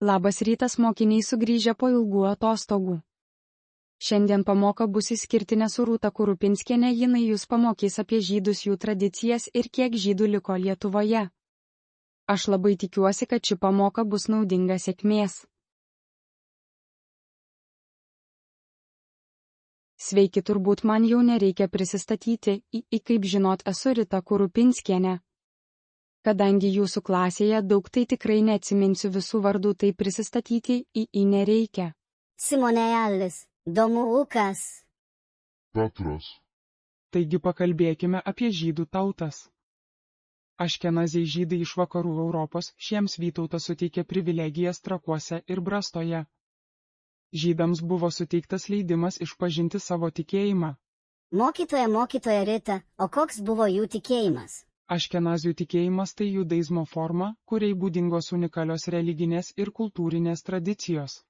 Labas rytas mokiniai sugrįžę po ilgų atostogų. Šiandien pamoka bus išskirtinė su Rūta Kurupinskienė, jinai jūs pamokys apie žydus, jų tradicijas ir kiek žydų liko Lietuvoje. Aš labai tikiuosi, kad ši pamoka bus naudinga. Sėkmės. Sveiki, turbūt man jau nereikia prisistatyti, kaip žinot, esu Rita Kurupinskienė. Kadangi jūsų klasėje daug, tai tikrai neatsiminsiu visų vardų, tai prisistatyti nereikia. Simonėlis, Domukas. Petras. Taigi pakalbėkime apie žydų tautas. Aškenaziai žydai iš vakarų Europos, šiems Vytautas suteikė privilegijas Trakuose ir Brastoje. Žydams buvo suteiktas leidimas išpažinti savo tikėjimą. Mokytoja Rita, o koks buvo jų tikėjimas? Aškenazių tikėjimas tai judaizmo forma, kuriai būdingos unikalios religinės ir kultūrinės tradicijos.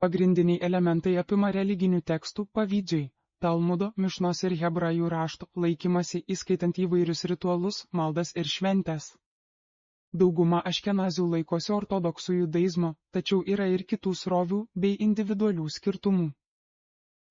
Pagrindiniai elementai apima religinių tekstų, pavyzdžiui, Talmudo, Mišnos ir Hebrajų rašto laikymasi, įskaitant įvairius ritualus, maldas ir šventes. Dauguma aškenazių laikosi ortodoksų judaizmo, tačiau yra ir kitų srovių bei individualių skirtumų.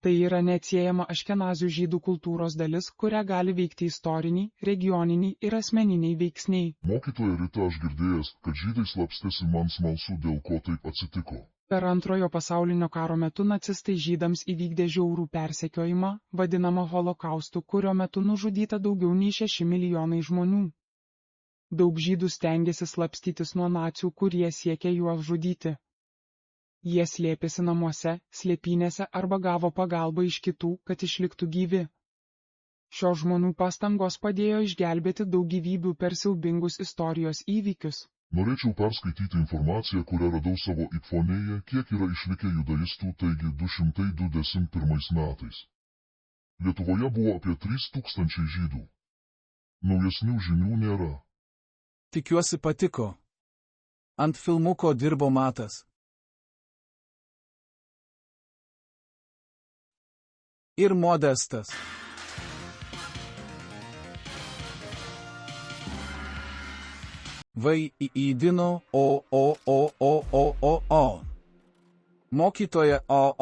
Tai yra neatsiejama aškenazių žydų kultūros dalis, kurią gali veikti istoriniai, regioniniai ir asmeniniai veiksniai. Mokytoja Rita, aš girdėjęs, kad žydai slapstėsi, man smalsu, dėl ko taip atsitiko. Per Antrojo pasaulinio karo metu nacistai žydams įvykdė žiaurų persekiojimą, vadinamą holokaustu, kurio metu nužudyta daugiau nei 6 milijonai žmonių. Daug žydų stengiasi slapstytis nuo nacių, kurie siekia juos žudyti. Jie slėpėsi namuose, slėpynėse arba gavo pagalbą iš kitų, kad išliktų gyvi. Šios žmonių pastangos padėjo išgelbėti daug gyvybių per siaubingus istorijos įvykius. Norėčiau perskaityti informaciją, kurią radau savo iPhone'e, kiek yra išlikę judaistų, taigi 221 metais. Lietuvoje buvo apie 3000 žydų. Naujesnių žinių nėra. Tikiuosi patiko. Ant filmuko dirbo Matas. Ir Modestas. Vaidino o. Mokytoja o.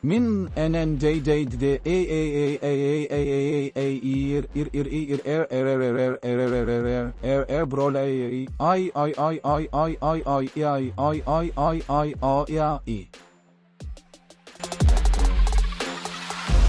Min brolei